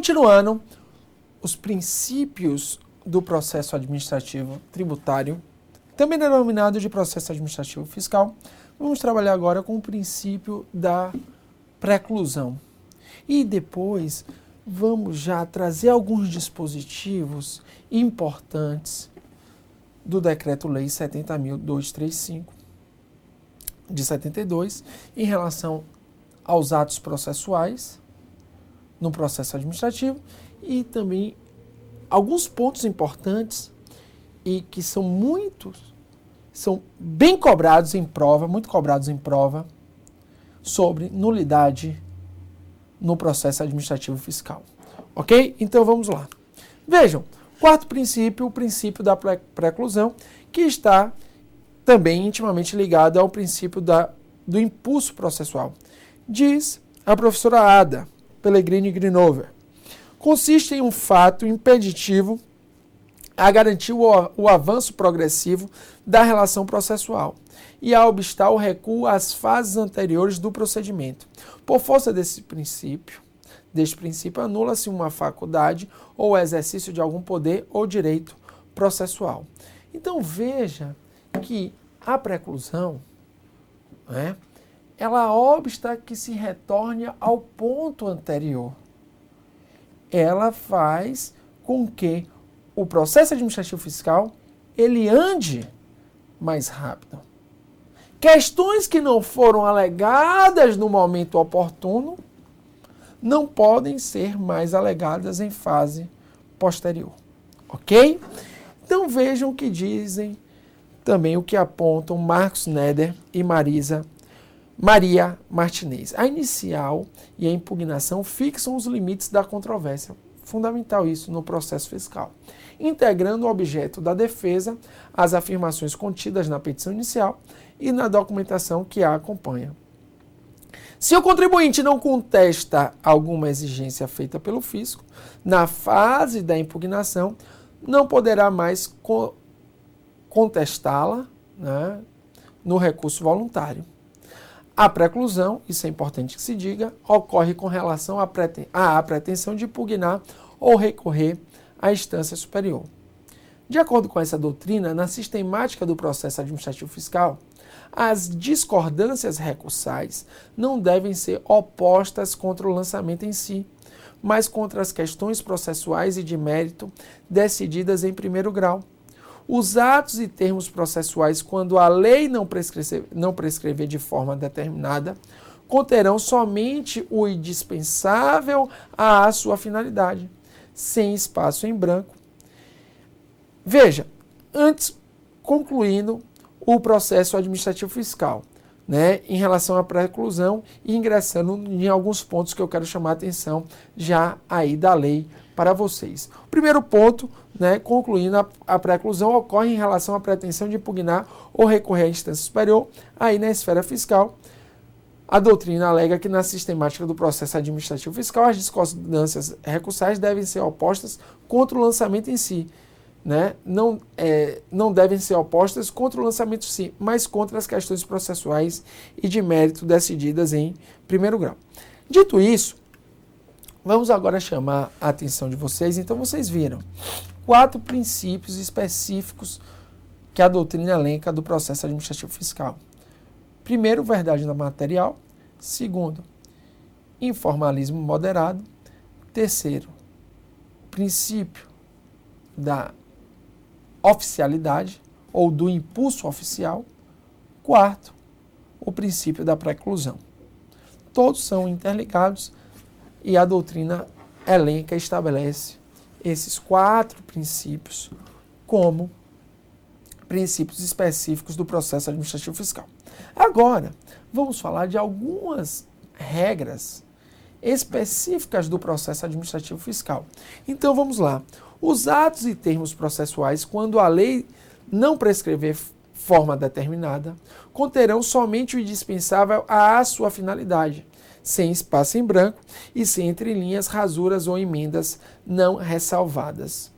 Continuando, os princípios do processo administrativo tributário, também denominado de processo administrativo fiscal, vamos trabalhar agora com o princípio da preclusão. E depois vamos já trazer alguns dispositivos importantes do Decreto-Lei 70.235, de 72, em relação aos atos processuais no processo administrativo e também alguns pontos importantes e que são bem cobrados em prova, muito cobrados em prova, sobre nulidade no processo administrativo fiscal. Ok? Então vamos lá. Vejam, quarto princípio, o princípio da preclusão, que está também intimamente ligado ao princípio do impulso processual. Diz a professora Ada Pellegrini Grinover, consiste em um fato impeditivo a garantir o avanço progressivo da relação processual e a obstar o recuo às fases anteriores do procedimento. Por força deste princípio, anula-se uma faculdade ou exercício de algum poder ou direito processual. Então veja que a preclusão, ela obsta que se retorne ao ponto anterior. Ela faz com que o processo administrativo fiscal ele ande mais rápido. Questões que não foram alegadas no momento oportuno não podem ser mais alegadas em fase posterior. Ok? Então vejam o que dizem também, o que apontam Marcos Neder e Maria Martinez. A inicial e a impugnação fixam os limites da controvérsia. Fundamental isso no processo fiscal. Integrando o objeto da defesa às afirmações contidas na petição inicial e na documentação que a acompanha. Se o contribuinte não contesta alguma exigência feita pelo fisco, na fase da impugnação, não poderá mais contestá-la, no recurso voluntário. A preclusão, isso é importante que se diga, ocorre com relação à pretensão de impugnar ou recorrer à instância superior. De acordo com essa doutrina, na sistemática do processo administrativo fiscal, as discordâncias recursais não devem ser opostas contra o lançamento em si, mas contra as questões processuais e de mérito decididas em primeiro grau. Os atos e termos processuais, quando a lei não prescrever de forma determinada, conterão somente o indispensável à sua finalidade, sem espaço em branco. Veja, antes, concluindo o processo administrativo fiscal, em relação à preclusão e ingressando em alguns pontos que eu quero chamar a atenção já aí da lei para vocês. O primeiro ponto, concluindo a preclusão, ocorre em relação à pretensão de impugnar ou recorrer à instância superior, aí na esfera fiscal. A doutrina alega que na sistemática do processo administrativo fiscal as discordâncias recursais devem ser opostas contra o lançamento em si. Não devem ser opostas contra o lançamento em si, mas contra as questões processuais e de mérito decididas em primeiro grau. Dito isso, vamos agora chamar a atenção de vocês. Então vocês viram 4 princípios específicos que a doutrina elenca do processo administrativo fiscal. Primeiro, verdade na material. Segundo, informalismo moderado. Terceiro, princípio da oficialidade ou do impulso oficial. Quarto, o princípio da preclusão. Todos são interligados e a doutrina elenca e estabelece esses 4 princípios como princípios específicos do processo administrativo fiscal. Agora, vamos falar de algumas regras específicas do processo administrativo fiscal. Então, vamos lá. Os atos e termos processuais, quando a lei não prescrever forma determinada, conterão somente o indispensável à sua finalidade, sem espaço em branco e sem entrelinhas, rasuras ou emendas não ressalvadas.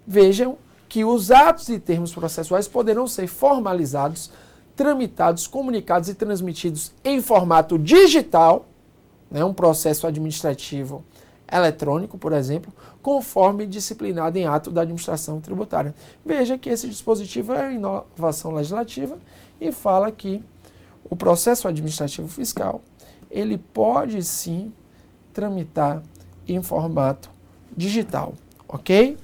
Vejam que os atos e termos processuais poderão ser formalizados, tramitados, comunicados e transmitidos em formato digital, um processo administrativo eletrônico, por exemplo, conforme disciplinado em ato da administração tributária. Veja que esse dispositivo é inovação legislativa e fala que o processo administrativo fiscal, ele pode sim tramitar em formato digital, ok?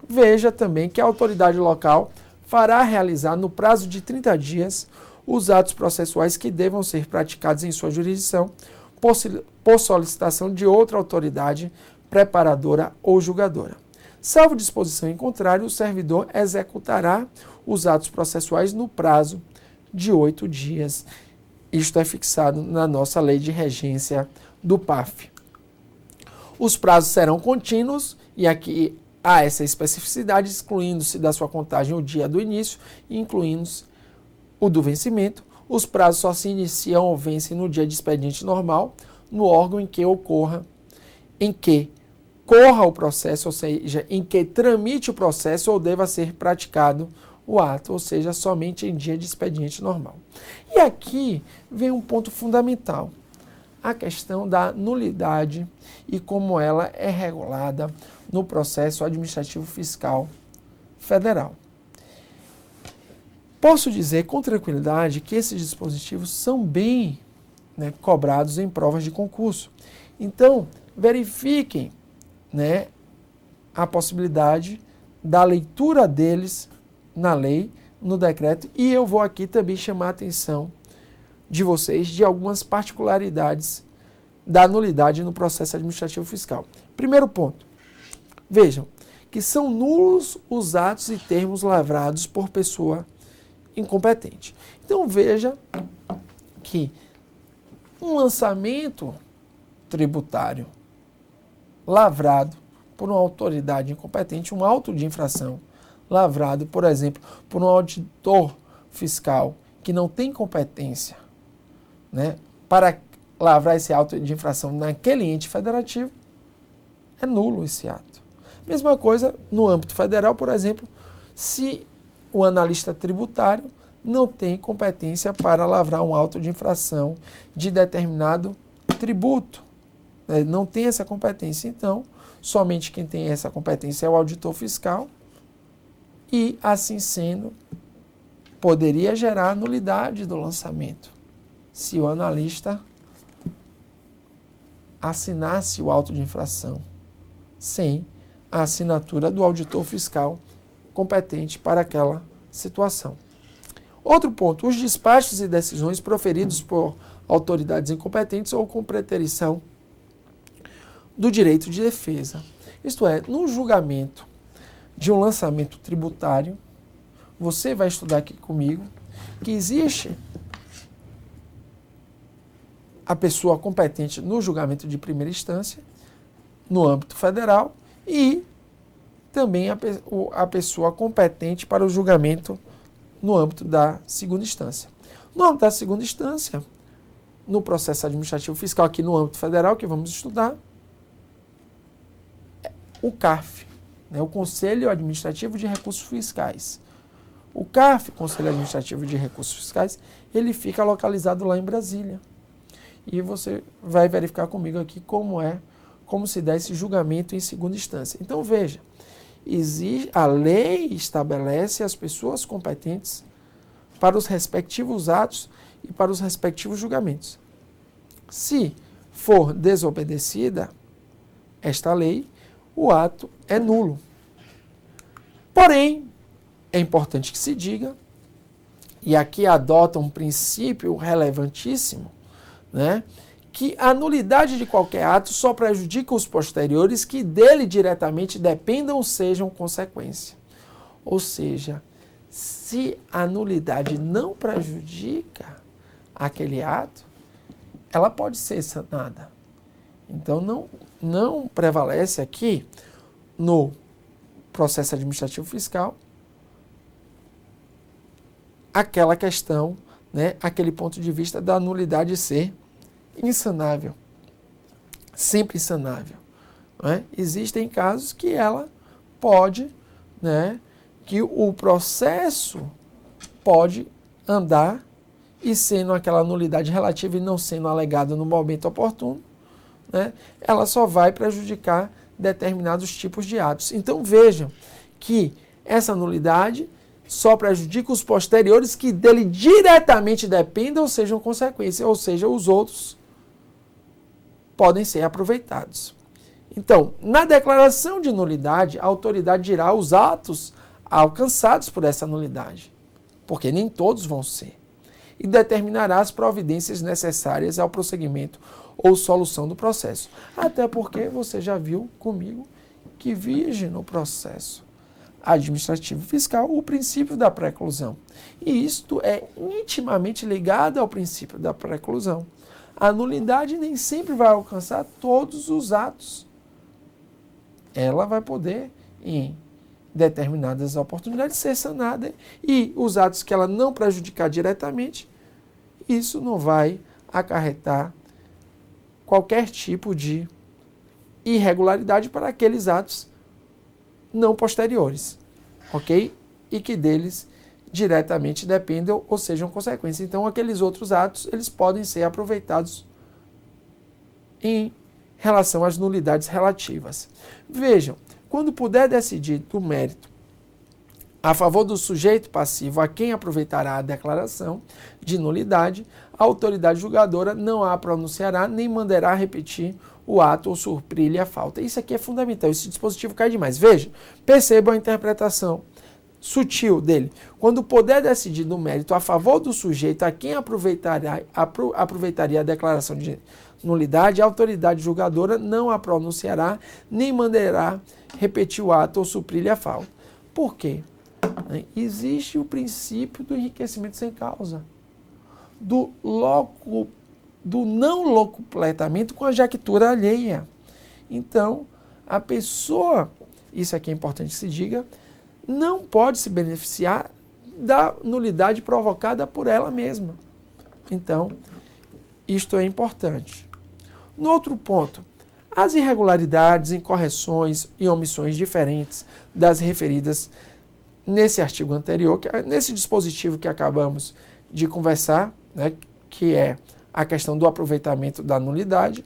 Veja também que a autoridade local fará realizar no prazo de 30 dias os atos processuais que devam ser praticados em sua jurisdição por solicitação de outra autoridade preparadora ou julgadora. Salvo disposição em contrário, o servidor executará os atos processuais no prazo de 8 dias. Isto é fixado na nossa lei de regência do PAF. Os prazos serão contínuos e aqui há essa especificidade, excluindo-se da sua contagem o dia do início e incluindo-se o do vencimento. Os prazos só se iniciam ou vencem no dia de expediente normal, no órgão em que corra o processo, ou seja, em que tramite o processo ou deva ser praticado o ato, ou seja, somente em dia de expediente normal. E aqui vem um ponto fundamental, a questão da nulidade e como ela é regulada no processo administrativo fiscal federal. Posso dizer com tranquilidade que esses dispositivos são bem cobrados em provas de concurso. Então, verifiquem a possibilidade da leitura deles na lei, no decreto, e eu vou aqui também chamar a atenção de vocês de algumas particularidades da nulidade no processo administrativo fiscal. Primeiro ponto, vejam que são nulos os atos e termos lavrados por pessoa incompetente. Então veja que um lançamento tributário lavrado por uma autoridade incompetente, um auto de infração lavrado, por exemplo, por um auditor fiscal que não tem competência para lavrar esse auto de infração naquele ente federativo, é nulo esse ato. Mesma coisa no âmbito federal, por exemplo, se o analista tributário não tem competência para lavrar um auto de infração de determinado tributo, não tem essa competência. Então, somente quem tem essa competência é o auditor fiscal e, assim sendo, poderia gerar nulidade do lançamento se o analista assinasse o auto de infração sem a assinatura do auditor fiscal competente para aquela situação. Outro ponto, os despachos e decisões proferidos por autoridades incompetentes ou com preterição do direito de defesa. Isto é, no julgamento de um lançamento tributário, você vai estudar aqui comigo que existe a pessoa competente no julgamento de primeira instância, no âmbito federal, e também a pessoa competente para o julgamento no âmbito da segunda instância. No âmbito da segunda instância, no processo administrativo fiscal, aqui no âmbito federal, que vamos estudar, o CARF, o Conselho Administrativo de Recursos Fiscais. O CARF, Conselho Administrativo de Recursos Fiscais, ele fica localizado lá em Brasília. E você vai verificar comigo aqui como se dá esse julgamento em segunda instância. Então, veja, a lei estabelece as pessoas competentes para os respectivos atos e para os respectivos julgamentos. Se for desobedecida esta lei, o ato é nulo. Porém, é importante que se diga, e aqui adota um princípio relevantíssimo, que a nulidade de qualquer ato só prejudica os posteriores que dele diretamente dependam ou sejam consequência. Ou seja, se a nulidade não prejudica aquele ato, ela pode ser sanada. Então, não prevalece aqui no processo administrativo fiscal aquela questão, aquele ponto de vista da nulidade ser insanável, sempre insanável. Existem casos que ela pode, que o processo pode andar e sendo aquela nulidade relativa e não sendo alegada no momento oportuno, né, ela só vai prejudicar determinados tipos de atos. Então vejam que essa nulidade só prejudica os posteriores que dele diretamente dependam ou sejam consequência, ou seja, os outros podem ser aproveitados. Então, na declaração de nulidade, a autoridade dirá os atos alcançados por essa nulidade, porque nem todos vão ser, e determinará as providências necessárias ao prosseguimento ou solução do processo. Até porque você já viu comigo que vige no processo administrativo fiscal o princípio da preclusão. E isto é intimamente ligado ao princípio da preclusão. A nulidade nem sempre vai alcançar todos os atos. Ela vai poder, em determinadas oportunidades, ser sanada, e os atos que ela não prejudicar diretamente, isso não vai acarretar qualquer tipo de irregularidade para aqueles atos não posteriores, ok? E que deles diretamente dependam ou sejam consequências. Então, aqueles outros atos, eles podem ser aproveitados em relação às nulidades relativas. Vejam, quando puder decidir do mérito a favor do sujeito passivo a quem aproveitará a declaração de nulidade, a autoridade julgadora não a pronunciará nem mandará repetir o ato ou suprir-lhe a falta. Isso aqui é fundamental, esse dispositivo cai demais. Veja, percebam a interpretação sutil dele. Quando puder decidir do mérito a favor do sujeito a quem aproveitaria a declaração de nulidade, a autoridade julgadora não a pronunciará nem mandará repetir o ato ou suprir-lhe a falta. Por quê? Existe o princípio do enriquecimento sem causa, do não locupletamento com a jactura alheia. Então, a pessoa, isso aqui é importante que se diga, não pode se beneficiar da nulidade provocada por ela mesma. Então, isto é importante. No outro ponto, as irregularidades, incorreções e omissões diferentes das referidas nesse artigo anterior, nesse dispositivo que acabamos de conversar, né, que é a questão do aproveitamento da nulidade,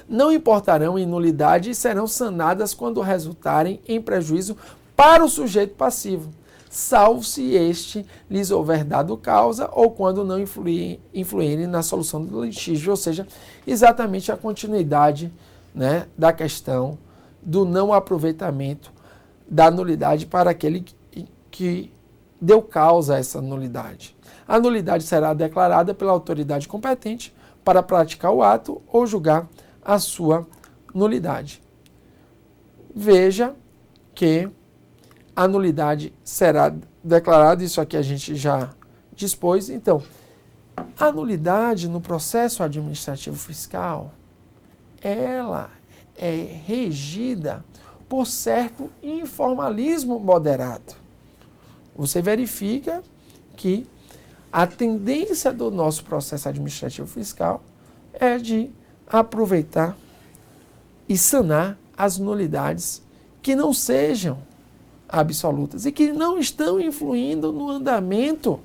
não importarão em nulidade e serão sanadas quando resultarem em prejuízo para o sujeito passivo, salvo se este lhes houver dado causa ou quando não influírem na solução do litígio, ou seja, exatamente a continuidade, né, da questão do não aproveitamento da nulidade para aquele que deu causa a essa nulidade. A nulidade será declarada pela autoridade competente para praticar o ato ou julgar a sua nulidade. Veja que a nulidade será declarada, isso aqui a gente já dispôs. Então, a nulidade no processo administrativo fiscal, ela é regida por certo informalismo moderado. Você verifica que a tendência do nosso processo administrativo fiscal é de aproveitar e sanar as nulidades que não sejam absolutas e que não estão influindo no andamento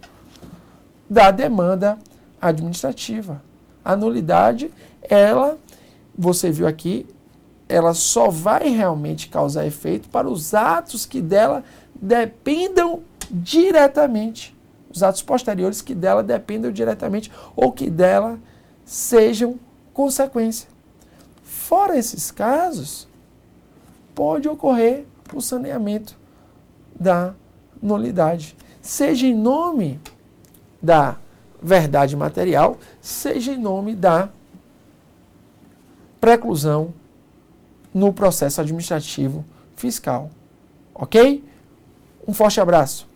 da demanda administrativa. A nulidade, ela, você viu aqui, ela só vai realmente causar efeito para os atos que dela dependam diretamente. Os atos posteriores que dela dependam diretamente ou que dela sejam consequência. Fora esses casos, pode ocorrer o saneamento da nulidade, seja em nome da verdade material, seja em nome da preclusão no processo administrativo fiscal. Ok? Um forte abraço.